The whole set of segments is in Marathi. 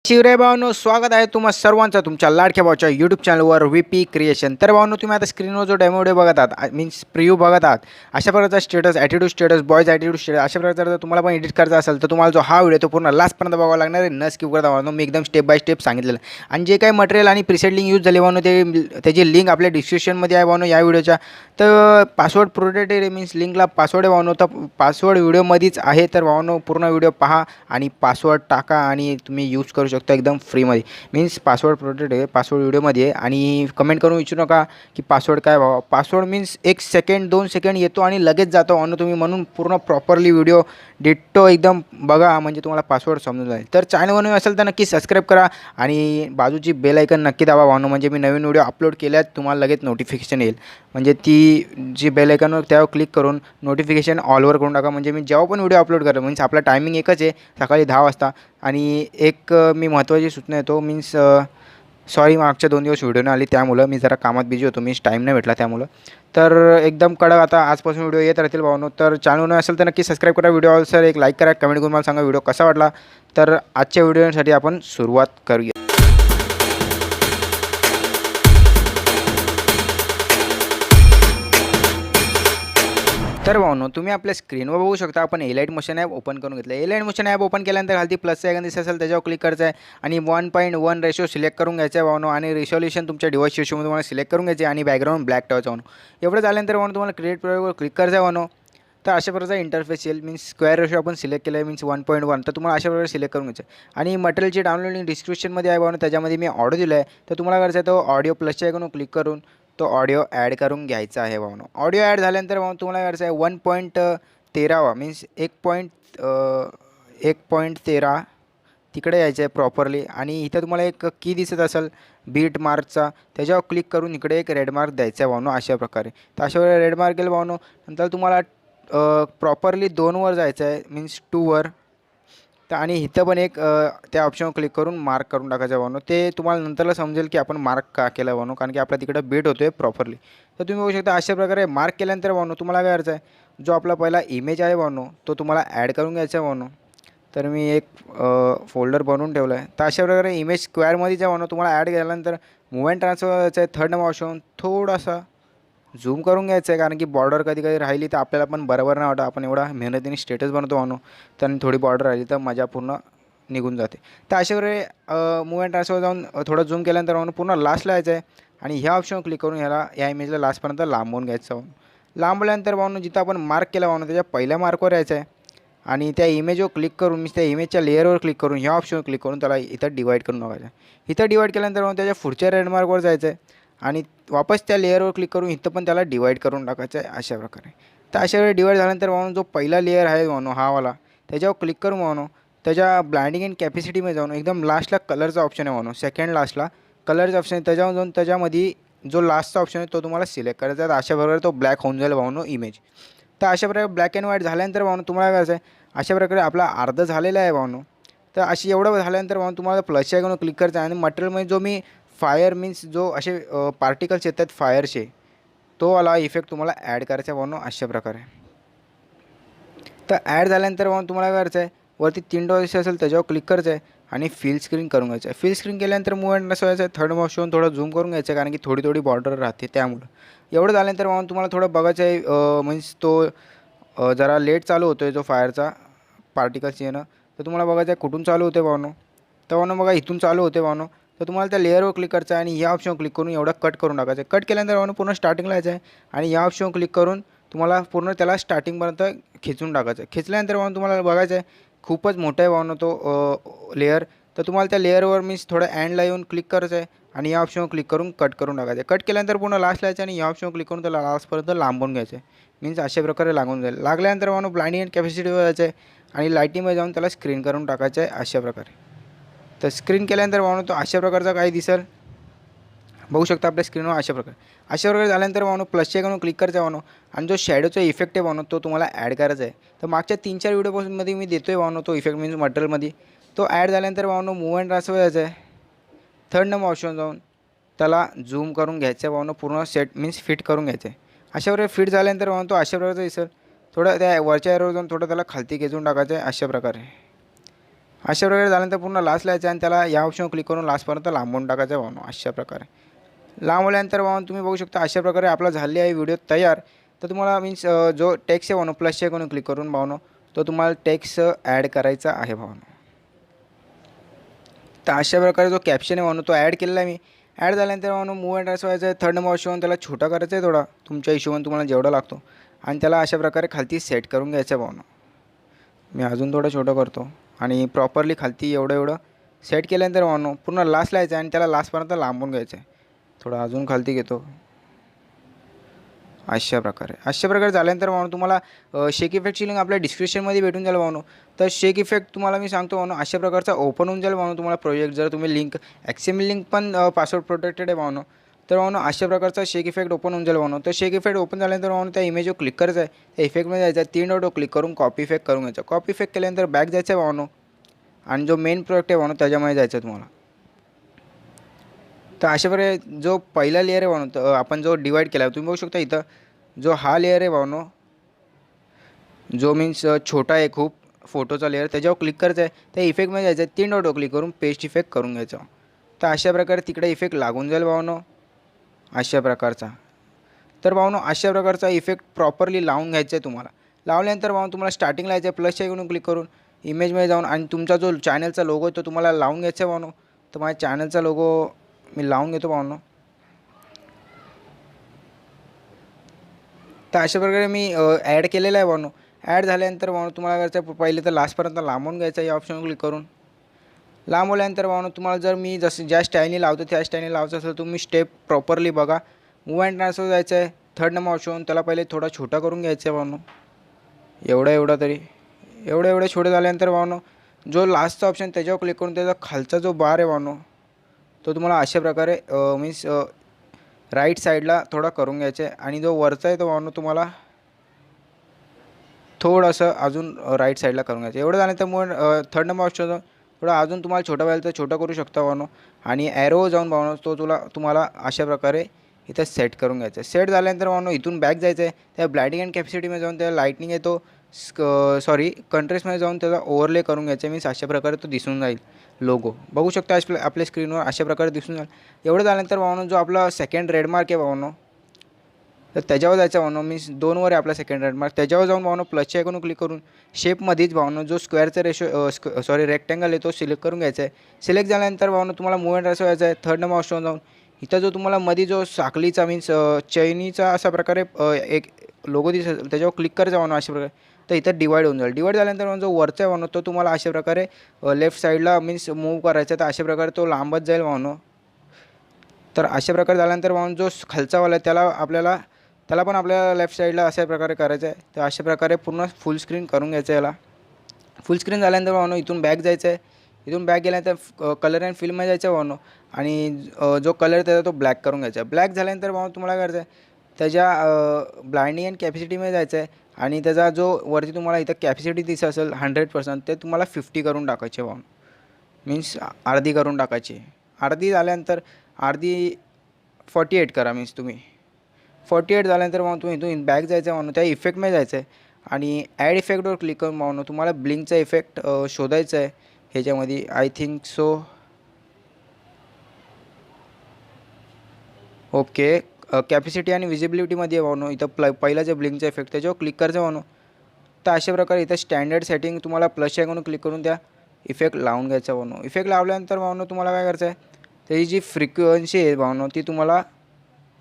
शिवराय भावांनो, स्वागत आहे तुम्हा सर्वांचं तुमच्या लाडक्या भावाच्या यूट्यूब चॅनलवर व्हीपी क्रिएशन. तर भावांनो, तुम्ही आता स्क्रीनवर जो डेमो व्हिडिओ बघत आहात, मीन्स प्रिव्ह्यू बघत आहात, अशा प्रकारचा status, attitude status, boys attitude status, अशा प्रकारचा जर तुम्हाला पण एडिट करायचा असेल तर तुम्हाला जो हा व्हिडिओ तो पूर्ण लास्टपर्यंत बघावा लागणार आहे. न स्किप करता भावांनो, मी एकदम स्टेप बाय स्टेप सांगितलेलं आहे. आणि जे काही मटेरियल आणि प्रीसेट लिंक यूज झाले भावांनो, त्याची लिंक आपल्या डिस्क्रिप्शनमध्ये आहे भावांनो या व्हिडिओच्या. तर पासवर्ड प्रोटेक्टेड मीन्स लिंकला पासवर्ड आहे भावांनो, तर पासवर्ड व्हिडिओमध्येच आहे. तर भावांनो, पूर्ण व्हिडिओ पहा आणि पासवर्ड टाका आणि तुम्ही यूज करू शकता एकदम फ्रीमध्ये. मीन्स पासवर्ड प्रोटेक्ट आहे, पासवर्ड व्हिडिओमध्ये आहे. आणि कमेंट करून विचारू नका की पासवर्ड काय भावा. पासवर्ड मीन्स 1 सेकंड 2 सेकंड येतो आणि लगेच जातो आणि तुम्ही म्हणून पूर्ण प्रॉपरली व्हिडिओ डिट्टो एकदम बघा, म्हणजे तुम्हाला पासवर्ड समजून जाईल. तर चॅनलवर नवीन असेल तर नक्की सबस्क्राईब करा आणि बाजूची बेल आयकन नक्की दाबा भावांनो, म्हणजे मी नवीन व्हिडिओ अपलोड केल्यात तुम्हाला लगेच नोटिफिकेशन येईल. म्हणजे ती जी बेल आयकनवर त्यावर क्लिक करून नोटिफिकेशन ऑलवर करून टाका, म्हणजे मी जेव्हा पण व्हिडिओ अपलोड करेन. मीन्स आपला टायमिंग एकच आहे, सकाळी 10 वाजता. आणि एक मी महत्त्वाची सूचना येतो, मीन्स सॉरी मागच्या 2 दिवस व्हिडिओ नाही आली, त्यामुळं मी जरा कामात बिझी होतो, मीन्स टाईम नाही भेटला त्यामुळं. तर एकदम कडक आता आजपासून व्हिडिओ येत राहतील भावांनो. तर चॅनल असेल तर नक्की सबस्क्राईब करा, व्हिडिओ सर एक लाईक करा, कमेंट करून मला सांगा व्हिडिओ कसा वाटला. तर आजच्या व्हिडिओसाठी आपण सुरुवात करूया. तर भावांनो, तुम्ही आपल्या स्क्रीनवर बघू शकता आपण एलाइट मोशन ॲप ओपन करून घेतलं. एलाइट मोशन ॲप ओपन केल्यानंतर खाली प्लसचं आयकॉन दिसत असेल त्याच्यावर क्लिक करायचं आहे आणि 1:1 रेशो सिलेक्ट करून घ्यायचं आहे भावांनो. आणि रिझोल्यूशन तुमच्या डिव्हाइस रेशोमध्ये तुम्हाला सिलेक्ट करून घ्यायचे आणि बॅकग्राऊंड ब्लॅक ठेवायचं भावांनो. एवढं झाल्यानंतर भावांनो तुम्हाला क्रिएट प्रोजेक्टवर क्लिक करायचं आहे भावांनो. तर अशा प्रकारचा इंटरफेस येईल. मीन्स स्क्वेअर रेशो आपण सिलेक्ट केलं आहे, मीन्स 1:1. तर तुम्हाला अशा प्रकारे सिलेक्ट करून घ्यायचं आहे. आणि मटेरियलची डाउनलोडिंग डिस्क्रिप्शनमध्ये आहे भावांनो, त्याच्यामध्ये मी ऑडिओ दिला आहे. तर तुम्हाला करायचं आहे तो ऑडिओ प्लसच्या आयकॉनवर क्लिक करून तो ऑडिओ ॲड करून घ्यायचा आहे भावांनो. ऑडिओ ॲड झाल्यानंतर भावांनो तुम्हाला करायचं आहे 1.13 मीन्स 1.13 तिकडे यायचं आहे प्रॉपरली. आणि इथं तुम्हाला एक की दिसत असेल बीट मार्कचा, त्याच्यावर क्लिक करून इकडे एक रेड मार्क द्यायचा आहे भावांनो अशा प्रकारे. तर अशा वेळेला रेड मार्क केलं भावांनो. नंतर तुम्हाला प्रॉपरली 2वर जायचं आहे, मीन्स 2वर. तर आणि इथं पण एक त्या ऑप्शनवर क्लिक करून मार्क करून टाकायचं आहे भावांनो. ते तुम्हाला नंतरला समजेल की आपण मार्क का केला भावांनो, कारण की आपला तिकडं बीट होतो आहे प्रॉपरली. तर तुम्ही बघू शकता अशा प्रकारे मार्क केल्यानंतर भावांनो तुम्हाला काय करायचं आहे, जो आपला पहिला इमेज आहे भावांनो तो तुम्हाला ॲड करून घ्यायचा आहे भावांनो. तर मी एक फोल्डर बनवून ठेवलं आहे. तर अशा प्रकारे इमेज स्क्वेअरमध्ये जे भावांनो तुम्हाला ॲड केल्यानंतर मूव अँड ट्रान्सफर करायचं आहे. थर्ड नंबर ऑप्शन थोडासा झूम करून घ्यायचं आहे, कारण की बॉर्डर कधी कधी राहिली तर आपल्याला पण बरोबर नाही वाटत. आपण एवढा मेहनतीने स्टेटस बनवतो भावांनो, तर थोडी बॉर्डर राहिली तर मजा पूर्ण निघून जाते. तर अशा प्रकारे मूव अँड ट्रान्सफर जाऊन थोडं झूम केल्यानंतर भावांनो पूर्ण लास्टला यायचं आहे आणि ह्या ऑप्शनवर क्लिक करून या इमेजला लास्टपर्यंत लांबवून घ्यायचं भावांनो. लांबल्यानंतर भावांनो जिथं आपण मार्क केला भावांनो त्याच्या पहिल्या मार्कवर यायचं आहे आणि त्या इमेजवर क्लिक करून मी त्या इमेजच्या लेअरवर क्लिक करून ह्या ऑप्शनवर क्लिक करून त्याला इथं डिवाईड करून टाकायचं आहे. इथं डिवाईड केल्यानंतर भावांनो त्याच्या पुढच्या रेड मार्कवर जायचं आहे आणि वापस त्या लेअरवर क्लिक करून इथं पण त्याला डिवाईड करून टाकायचं आहे अशा प्रकारे. तर अशा वेळी डिवाईड झाल्यानंतर भावांनो जो पहिला लेअर आहे भावांनो हा वाला, त्याच्यावर क्लिक करून भावांनो त्याच्या ब्लाइंडिंग अँड कॅपॅसिटीमध्ये जाऊन एकदम लास्टला कलरचा ऑप्शन आहे भावांनो, सेकंड लास्टला कलरचा ऑप्शन आहे. त्याच्यावर जाऊन त्याच्यामध्ये जो लास्टचा ऑप्शन आहे तो तुम्हाला सिलेक्ट करायचा आहे. अशा प्रकारे तो ब्लॅक होऊन जाईल भावांनो इमेज. तर अशा प्रकारे ब्लॅक अँड व्हाईट झाल्यानंतर भावांनो तुम्हाला काय करायचं आहे, अशा प्रकारे आपला अर्ध झालेला आहे भावांनो. तर अशी एवढं झाल्यानंतर भावांनो तुम्हाला प्लसच्या आयकॉनवर क्लिक करायचं आहे आणि मटेरियलमध्ये जो मी फायर मीन्स जो असे पार्टिकल्स येतात फायरचे, तो वाला इफेक्ट तुम्हाला ॲड करायचा आहे भावांनो अशा प्रकारे. तर ॲड झाल्यानंतर भावांनो तुम्हाला काय करायचं आहे, वरती 3 डॉट दिसत असेल त्याच्यावर क्लिक करायचं आहे आणि फिल स्क्रीन करून घ्यायचं आहे. फिल स्क्रीन केल्यानंतर मूवमेंट असं व्हायचं आहे, थर्ड मोशन थोडं झूम करून घ्यायचं आहे, कारण की थोडी थोडी बॉर्डर राहते त्यामुळं. एवढं झाल्यानंतर भावांनो तुम्हाला थोडं बघायचं आहे, मीन्स तो जरा लेट चालू होतो आहे जो फायरचा पार्टिकल्स येणं. तर तुम्हाला बघायचं आहे कुठून चालू होते भावांनो. तर भावांनो बघा इथून चालू होते भावांनो. तर तुम्हाला त्या लेअरवर क्लिक करायचं आहे आणि या ऑप्शनवर क्लिक करून एवढं कट करून टाकायचं आहे. कट केल्यानंतर भावांनो पूर्ण स्टार्टिंगला यायचं आहे आणि या ऑप्शनवर क्लिक करून तुम्हाला पूर्ण त्याला स्टार्टिंगपर्यंत खिचून टाकायचं आहे. खिचल्यानंतर भावांनो तुम्हाला बघायचं आहे खूपच मोठा आहे भावांनो तो लेअर. तर तुम्हाला त्या लेअरवर मीन्स थोडं एंडला येऊन क्लिक करायचं आहे आणि या ऑप्शनवर क्लिक करून कट करून टाकायचं आहे. कट केल्यानंतर पूर्ण लास्टला यायचं आणि या ऑप्शनवर क्लिक करून त्याला लास्टपर्यंत लांबवून घ्यायचं आहे. मीन्स अशा प्रकारे लागून जाईल. लागल्यानंतर भावांनो ब्लाइंडिंग अँड कॅपॅसिटीवर जायचं आहे आणि लाईटिंगमध्ये जाऊन त्याला स्क्रीन करून टाकायचं आहे अशा प्रकारे. तर स्क्रीन केल्यानंतर भावांनो तो अशा प्रकारचा काही दिसेल, बघू शकता आपल्या स्क्रीनवर अशा प्रकारे झाल्यानंतर भावांनो प्लसच्या आयकॉनवर क्लिक करायचं भावांनो आणि जो शॅडोचा इफेक्ट आहे भावांनो तो तुम्हाला ॲड करायचा आहे. तर मागच्या 3-4 व्हिडिओपासूनमध्ये मी देतो आहे भावांनो तो इफेक्ट मीन्स मटेरियलमध्ये. तो ॲड झाल्यानंतर भावांनो मूव अँड ट्रान्सफर जायचं आहे. थर्ड नंबर ऑप्शन जाऊन त्याला झूम करून घ्यायचं आहे भावांनो, पूर्ण सेट मीन्स फिट करून घ्यायचं आहे. अशा प्रकारे फिट झाल्यानंतर भावांनो तो अशा प्रकारचा दिसेल. थोडं त्या वरच्या एरोवर जाऊन थोडं त्याला खालती खेचून टाकायचं आहे अशा प्रकारे. अशा प्रकारे झाल्यानंतर पूर्ण लास्टला यायचं आणि त्याला या ऑप्शनवर क्लिक करून लास्टपर्यंत लांबवून टाकायचं आहे भावांनो. अशा प्रकारे लांबवल्यानंतर भावांनो तुम्ही बघू शकता अशा प्रकारे आपला झालेला आहे व्हिडिओ तयार. तर तुम्हाला मीन्स जो टेक्स्ट आहे भावांनो प्लसच्या आयकॉनवर क्लिक करून भावांनो तो तुम्हाला टेक्स्ट ॲड करायचा आहे भावांनो. तर अशा प्रकारे जो कॅप्शन आहे भावांनो तो ॲड केलेला आहे मी. ॲड झाल्यानंतर भावांनो मूव अँड ट्रान्सफर व्हायचं आहे. थर्ड नंबर ऑप्शन त्याला छोटा करायचा आहे थोडा तुमच्या हिशोबाने तुम्हाला जेवढा लागतो आणि त्याला अशा प्रकारे खालती सेट करून घ्यायचं आहे भावांनो. मी अजून थोडं छोटं करतो आणि प्रॉपरली खालती एवढं सेट केल्यानंतर भावांनो पूर्ण लास्टला यायचं आणि त्याला लास्टपर्यंत लांबून घ्यायचं आहे. थोडं अजून खालती घेतो अशा प्रकारे झाल्यानंतर भावांनो तुम्हाला शेक इफेक्टची लिंक आपल्या डिस्क्रिप्शनमध्ये भेटून जाईल भावांनो. तर शेक इफेक्ट तुम्हाला मी सांगतो भावांनो अशा प्रकारचा ओपन होऊन जाईल भावांनो तुम्हाला प्रोजेक्ट. जर तुम्ही लिंक XML लिंक पण पासवर्ड प्रोटेक्टेड आहे भावांनो. तर भावांनो अशा प्रकारचा शेक इफेक्ट ओपन होऊन जाईल भावांनो. तर शेक इफेक्ट ओपन झाल्यानंतर भावांनो त्या इमेजवर क्लिक करायचं आहे. त्या इफेक्टमध्ये जायचं आहे. 3 डॉटवर क्लिक करून कॉपी इफेक्ट करून घ्यायचा. कॉपी इफेक्ट केल्यानंतर बॅक जायचं आहे भावांनो आणि जो मेन प्रोडक्ट आहे भावांनो त्याच्यामध्ये जायचं आहे तुम्हाला. तर अशा प्रकारे जो पहिला लेअर आहे भावांनो तर आपण जो डिवाईड केला तुम्ही बघू शकता इथं जो हा लेअर आहे भावांनो जो मीन्स छोटा आहे खूप फोटोचा लेअर त्याच्यावर क्लिक करायचं आहे. त्या इफेक्टमध्ये जायचं आहे. 3 डॉटवर क्लिक करून पेस्ट इफेक्ट करून घ्यायचा. तर अशा प्रकारे तिकडे इफेक्ट लागून जाईल भावांनो अशा प्रकारचा. तर भावांनो अशा प्रकारचा इफेक्ट प्रॉपरली लावून घ्यायचा आहे तुम्हाला. लावल्यानंतर भावांनो तुम्हाला स्टार्टिंगला यायचं आहे प्लसच्या आयकॉनवर क्लिक करून इमेजमध्ये जाऊन आणि तुमचा जो चॅनलचा लोगो आहे तो तुम्हाला लावून घ्यायचा आहे भावांनो. तर माझ्या चॅनलचा लोगो मी लावून घेतो भावांनो. तर अशा प्रकारे मी ॲड केलेला आहे भावांनो. ॲड झाल्यानंतर भावांनो तुम्हाला करायचं आहे पहिले तर लास्टपर्यंत लांबवून घ्यायचं आहे या ऑप्शनवर क्लिक करून. लांबवल्यानंतर भावांनो तुम्हाला जर मी जसं ज्या स्टाईलने लावतो त्या स्टाईलने लावायचं असेल तुम्ही स्टेप प्रॉपरली बघा. मूव अँड ट्रान्सफर जायचं आहे. थर्ड नंबर ऑप्शन त्याला पहिले थोडा छोटा करून घ्यायचं आहे भावांनो. एवढा तरी एवढं छोटं झाल्यानंतर भावांनो जो लास्टचा ऑप्शन त्याच्यावर क्लिक करून त्याचा खालचा जो बार आहे भावांनो तो तुम्हाला अशा प्रकारे मीन्स राईट साईडला थोडा करून घ्यायचा आहे आणि जो वरचा आहे तो भावांनो तुम्हाला थोडंसं अजून राईट साईडला करून घ्यायचं. एवढं झाल्यानंतर मग थर्ड नंबर ऑप्शन थोडा अजून तुम्हाला छोटा व्हायला तर छोटा करू शकता भावांनो आणि ॲरो जाऊन भावांनो तो तुम्हाला अशा प्रकारे इथं सेट करून घ्यायचं आहे. सेट झाल्यानंतर भावांनो इथून बॅक जायचं आहे. त्या ब्लाइंडिंग अँड कॅपॅसिटीमध्ये जाऊन त्या लाईटनिंग आहे तो कंट्रेस्टमध्ये जाऊन त्याचा ओव्हरले करून घ्यायचा मीन्स अशा प्रकारे तो दिसून जाईल लोगो. बघू शकता आपल्या स्क्रीनवर अशा प्रकारे दिसून जाईल. एवढं झाल्यानंतर भावांनो जो आपला सेकंड रेडमार्क आहे भावांनो तर त्याच्यावर जायचं भावांनो मीन्स 2वर आहे आपला सेकंड रेडमार्क. त्याच्यावर जाऊन भावांनो प्लसच्या आयकॉनवर क्लिक करून शेपमध्येच भावांनो जो स्क्वेअरचा रेक्टँगल आहे तो सिलेक्ट करून घ्यायचा आहे. सिलेक्ट झाल्यानंतर भावांनो तुम्हाला मूव अँड व्हायचं आहे. थर्ड नंबर ऑप्शन जाऊन इथं जो तुम्हाला मध्ये जो साखळीचा मीन्स चैनीचा अशा प्रकारे एक लोगो दिसेल त्याच्यावर क्लिक करायचा भावांनो अशा प्रकारे. तर इथं डिवाईड होऊन जाईल. डिवाईड झाल्यानंतर जो वरचा आहे भावांनो तो तुम्हाला अशा प्रकारे लेफ्ट साईडला मीन्स मूव्ह करायचा. तर अशा प्रकारे तो लांबत जाईल भावांनो. तर अशा प्रकारे झाल्यानंतर भावांनो जो खालचावाला आहे त्याला पण आपल्याला लेफ्ट साईडला अशा प्रकारे करायचं आहे. तर अशा प्रकारे पूर्ण फुल स्क्रीन करून घ्यायचं आहे याला. फुल स्क्रीन झाल्यानंतर भावांनो इथून बॅक जायचं आहे. इथून बॅक गेल्यानंतर कलर अँड फिल्ममध्ये जायचं भावांनो आणि जो कलर त्याचा तो ब्लॅक करून घ्यायचा आहे. ब्लॅक झाल्यानंतर भावांनो तुम्हाला करायचं आहे त्याच्या ब्लाइंडिंग अँड कॅपॅसिटीमध्ये जायचं आहे आणि त्याचा जो वरती तुम्हाला इथं कॅपॅसिटी दिसत असेल 100% ते तुम्हाला 50 करून टाकायचे भावांनो. मीन्स अर्धी करून टाकायची. अर्धी झाल्यानंतर अर्धी 48 करा मीन्स तुम्ही 48 झाल्यानंतर मग तुम्ही इथून बॅक जायचं आहे भावांनो. त्या इफेक्टमध्ये जायचं आहे आणि ॲड इफेक्टवर क्लिक करून भावांनो तुम्हाला ब्लिंकचा इफेक्ट शोधायचा आहे ह्याच्यामध्ये. I think so okay capacity आणि विजिबिलिटीमध्ये भावांनो इथं पहिला जे ब्लिंकचा इफेक्ट त्याच्यावर क्लिक करायचं भावांनो. तर अशा प्रकारे इथं स्टँडर्ड सेटिंग तुम्हाला प्लसच्या आयकॉनवर क्लिक करून त्या इफेक्ट लावून घ्यायचा भावांनो. इफेक्ट लावल्यानंतर भावांनो तुम्हाला काय करायचं आहे त्याची जी फ्रिक्वेन्सी आहे भावांनो ती तुम्हाला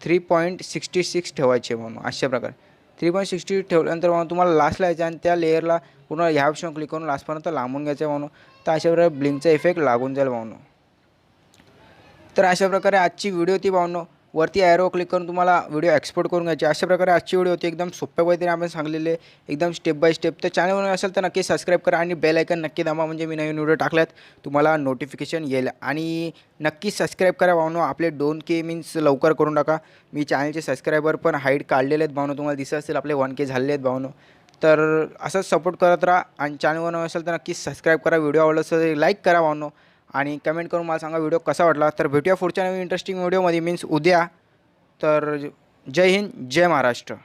3.66 ठेवायची आहे भावांनो. अशा प्रकारे 3.60 ठेवल्यानंतर भावांनो तुम्हाला लास्टला यायचं आणि त्या लेअरला पूर्ण ह्या ऑप्शनवर क्लिक करून लास्टपर्यंत लांबून घ्यायचं आहे भावांनो. तर अशा प्रकारे ब्लिंकचा इफेक्ट लागून जाईल भावांनो. तर अशा प्रकारे आजची व्हिडिओ ती भावांनो. वरती ॲरो क्लिक करून तुम्हाला व्हिडिओ एक्सपोर्ट करून घ्यायची. अशा प्रकारे आजची व्हिडिओ होती एकदम सोप्या पद्धतीने आपण सांगलेले एकदम स्टेप बाय स्टेप. तर चॅनलवर असेल तर नक्की सबस्क्राईब करा आणि बेल आयकन नक्की दाबा म्हणजे मी नवीन व्हिडिओ टाकल्यात तुम्हाला नोटिफिकेशन येईल. आणि नक्की सबस्क्राईब करा भावांनो. आपले 2K मीन्स लवकर करून टाका. मी चॅनलचे सबस्क्रायबर पण हाईड काढलेले आहेत भावांनो. तुम्हाला दिसत असेल आपले 1K झालेले आहेत भावांनो. तर असंच सपोर्ट करत राहा आणि चॅनलवर असेल तर नक्की सबस्क्राईब करा. व्हिडिओ आवडला असेल लाईक करा भावांनो आणि कमेंट करून मला सांगा व्हिडिओ कसा वाटला. तर भेटूया पुढच्या नवीन इंटरेस्टिंग व्हिडिओमध्ये मीन्स उद्या. तर जय हिंद जय महाराष्ट्र.